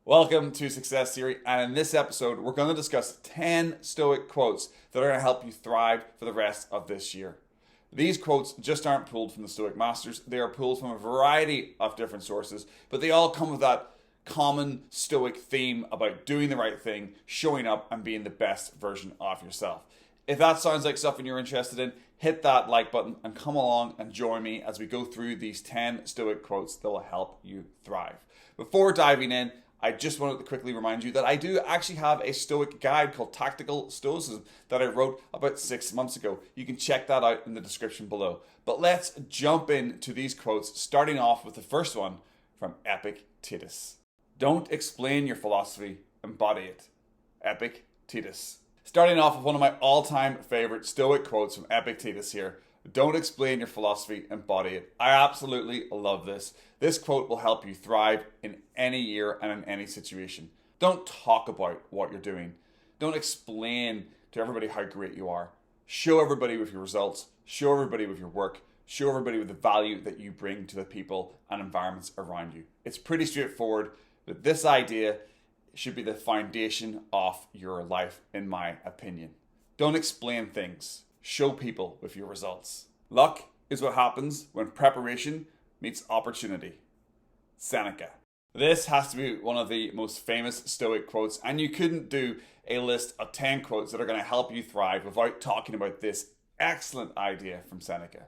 Welcome to Success Theory, and in this episode, we're going to discuss 10 Stoic quotes that are going to help you thrive for the rest of this year. These quotes just aren't pulled from the Stoic masters, they are pulled from a variety of different sources, but they all come with that common Stoic theme about doing the right thing, showing up, and being the best version of yourself. If that sounds like something you're interested in, hit that like button and come along and join me as we go through these 10 Stoic quotes that will help you thrive. Before diving in, I just wanted to quickly remind you that I do actually have a Stoic guide called Tactical Stoicism that I wrote about 6 months ago. You can check that out in the description below. But let's jump into these quotes, starting off with the first one from Epictetus. Don't explain your philosophy, embody it. Epictetus. Starting off with one of my all-time favorite Stoic quotes from Epictetus here. Don't explain your philosophy, embody it. I absolutely love this. This quote will help you thrive in any year and in any situation. Don't talk about what you're doing. Don't explain to everybody how great you are. Show everybody with your results. Show everybody with your work. Show everybody with the value that you bring to the people and environments around you. It's pretty straightforward, but this idea should be the foundation of your life, in my opinion. Don't explain things. Show people with your results. Luck is what happens when preparation meets opportunity. Seneca. This has to be one of the most famous Stoic quotes, and you couldn't do a list of 10 quotes that are going to help you thrive without talking about this excellent idea from Seneca.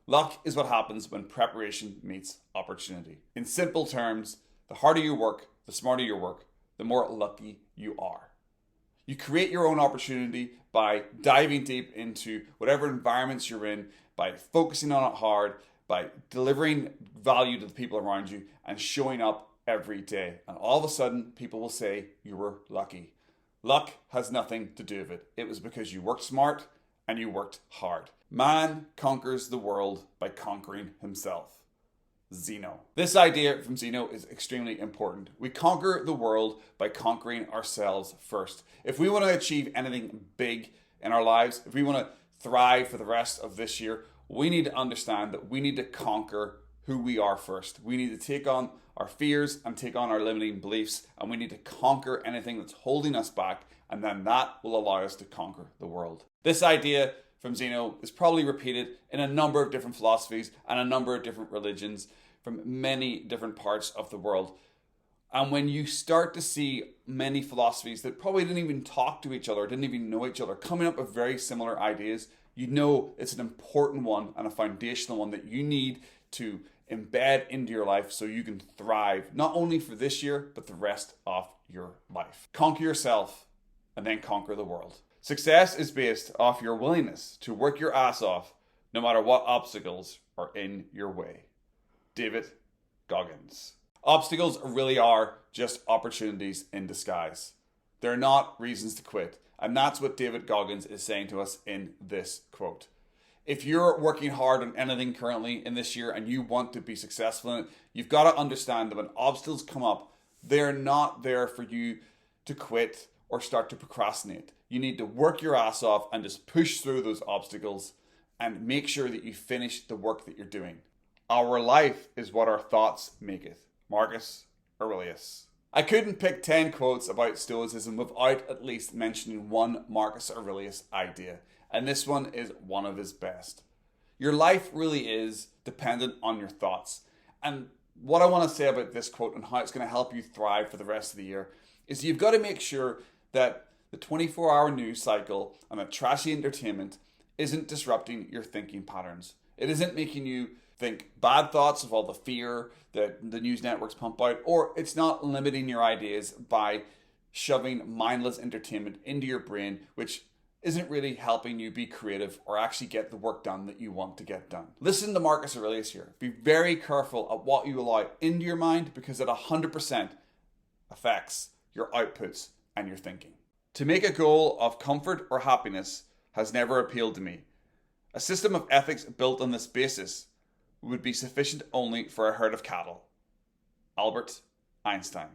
Luck is what happens when preparation meets opportunity. In simple terms, the harder you work, the smarter you work, the more lucky you are. You create your own opportunity by diving deep into whatever environments you're in, by focusing on it hard, by delivering value to the people around you, and showing up every day. And all of a sudden, people will say you were lucky. Luck has nothing to do with it. It was because you worked smart and you worked hard. Man conquers the world by conquering himself. Zeno. This idea from Zeno is extremely important. We conquer the world by conquering ourselves first. If we want to achieve anything big in our lives, if we want to thrive for the rest of this year, we need to understand that we need to conquer who we are first. We need to take on our fears and take on our limiting beliefs, and we need to conquer anything that's holding us back, and then that will allow us to conquer the world. This idea from Zeno is probably repeated in a number of different philosophies and a number of different religions from many different parts of the world. And when you start to see many philosophies that probably didn't even talk to each other, didn't even know each other, coming up with very similar ideas, you know it's an important one and a foundational one that you need to embed into your life so you can thrive, not only for this year, but the rest of your life. Conquer yourself and then conquer the world. Success is based off your willingness to work your ass off no matter what obstacles are in your way. David Goggins. Obstacles really are just opportunities in disguise. They're not reasons to quit. And that's what David Goggins is saying to us in this quote. If you're working hard on anything currently in this year and you want to be successful in it, you've got to understand that when obstacles come up, they're not there for you to quit or start to procrastinate. You need to work your ass off and just push through those obstacles and make sure that you finish the work that you're doing. Our life is what our thoughts maketh. Marcus Aurelius. I couldn't pick 10 quotes about Stoicism without at least mentioning one Marcus Aurelius idea, and this one is one of his best. Your life really is dependent on your thoughts. And what I want to say about this quote and how it's going to help you thrive for the rest of the year is you've got to make sure that the 24-hour news cycle and the trashy entertainment isn't disrupting your thinking patterns. It isn't making you think bad thoughts of all the fear that the news networks pump out, or it's not limiting your ideas by shoving mindless entertainment into your brain, which isn't really helping you be creative or actually get the work done that you want to get done. Listen to Marcus Aurelius here. Be very careful at what you allow into your mind because it 100% affects your outputs and your thinking. To make a goal of comfort or happiness has never appealed to me. A system of ethics built on this basis would be sufficient only for a herd of cattle. Albert Einstein.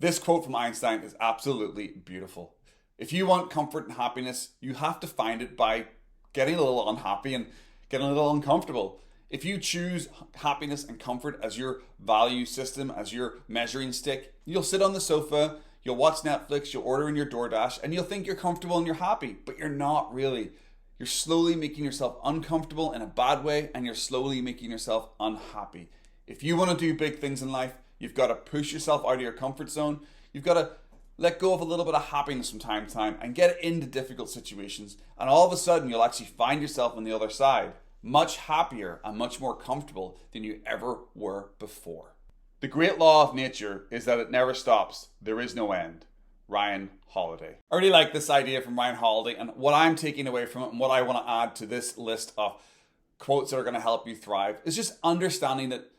This quote from Einstein is absolutely beautiful. If you want comfort and happiness, you have to find it by getting a little unhappy and getting a little uncomfortable. If you choose happiness and comfort as your value system, as your measuring stick, you'll sit on the sofa, you'll watch Netflix, you'll order in your DoorDash, and you'll think you're comfortable and you're happy, but you're not really. You're slowly making yourself uncomfortable in a bad way, and you're slowly making yourself unhappy. If you want to do big things in life, you've got to push yourself out of your comfort zone. You've got to let go of a little bit of happiness from time to time and get into difficult situations. And all of a sudden, you'll actually find yourself on the other side, much happier and much more comfortable than you ever were before. The great law of nature is that it never stops. There is no end. Ryan Holiday. I really like this idea from Ryan Holiday, and what I'm taking away from it and what I want to add to this list of quotes that are going to help you thrive is just understanding that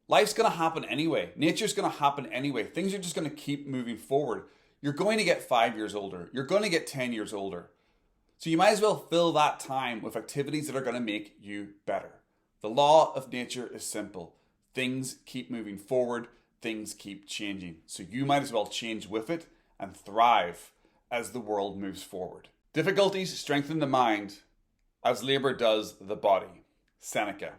life's going to happen anyway. Nature's going to happen anyway. Things are just going to keep moving forward. You're going to get 5 years older. You're going to get 10 years older. So you might as well fill that time with activities that are going to make you better. The law of nature is simple. Things keep moving forward. Things keep changing. So you might as well change with it and thrive as the world moves forward. Difficulties strengthen the mind as labor does the body. Seneca.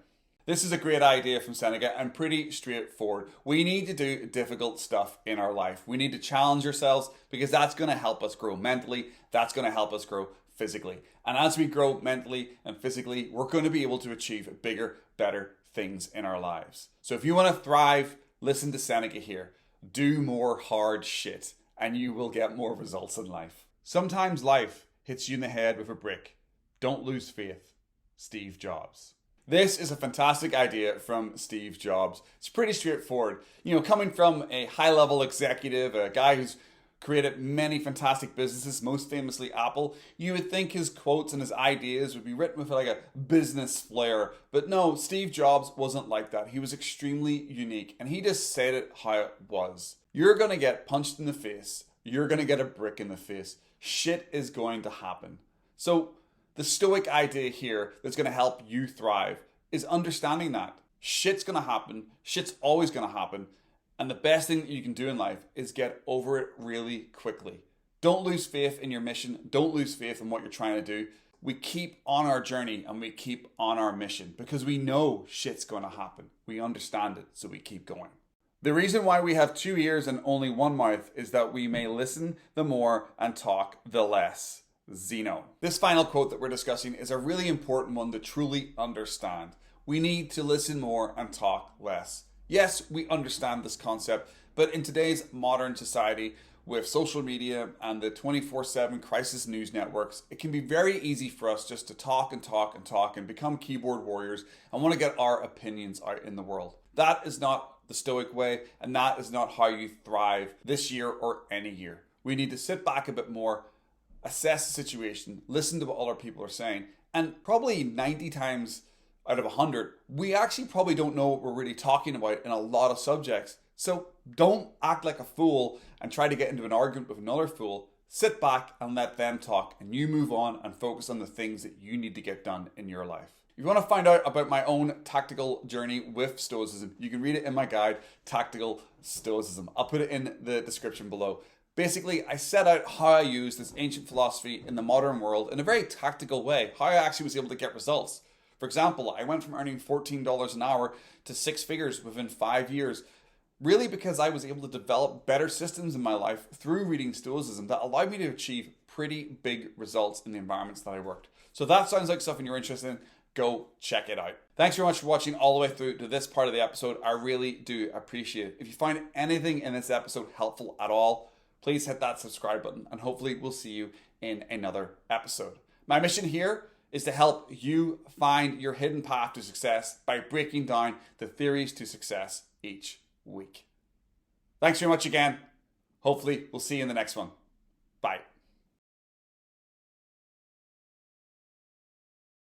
This is a great idea from Seneca and pretty straightforward. We need to do difficult stuff in our life. We need to challenge ourselves because that's going to help us grow mentally. That's going to help us grow physically. And as we grow mentally and physically, we're going to be able to achieve bigger, better things in our lives. So if you want to thrive, listen to Seneca here. Do more hard shit and you will get more results in life. Sometimes life hits you in the head with a brick. Don't lose faith. Steve Jobs. This is a fantastic idea from Steve Jobs. It's pretty straightforward. You know, coming from a high-level executive, a guy who's created many fantastic businesses, most famously Apple, you would think his quotes and his ideas would be written with like a business flair. But no, Steve Jobs wasn't like that. He was extremely unique, and he just said it how it was. You're going to get punched in the face. You're going to get a brick in the face. Shit is going to happen. So the Stoic idea here that's going to help you thrive is understanding that. Shit's going to happen. Shit's always going to happen. And the best thing that you can do in life is get over it really quickly. Don't lose faith in your mission. Don't lose faith in what you're trying to do. We keep on our journey and we keep on our mission because we know shit's going to happen. We understand it, so we keep going. The reason why we have 2 ears and only one mouth is that we may listen the more and talk the less. Zeno. This final quote that we're discussing is a really important one to truly understand. We need to listen more and talk less. Yes, we understand this concept, but in today's modern society, with social media and the 24/7 crisis news networks, it can be very easy for us just to talk and talk and talk and become keyboard warriors and want to get our opinions out in the world. That is not the Stoic way, and that is not how you thrive this year or any year. We need to sit back a bit more, assess the situation, listen to what other people are saying, and probably 90 times out of 100, we actually probably don't know what we're really talking about in a lot of subjects. So don't act like a fool and try to get into an argument with another fool. Sit back and let them talk, and you move on and focus on the things that you need to get done in your life. If you want to find out about my own tactical journey with Stoicism, you can read it in my guide, Tactical Stoicism. I'll put it in the description below. Basically, I set out how I use this ancient philosophy in the modern world in a very tactical way, how I actually was able to get results. For example, I went from earning $14 an hour to 6 figures within 5 years, really because I was able to develop better systems in my life through reading Stoicism that allowed me to achieve pretty big results in the environments that I worked. So if that sounds like something you're interested in, go check it out. Thanks very much for watching all the way through to this part of the episode. I really do appreciate it. If you find anything in this episode helpful at all, please hit that subscribe button, and hopefully we'll see you in another episode. My mission here is to help you find your hidden path to success by breaking down the theories to success each week. Thanks very much again. Hopefully we'll see you in the next one.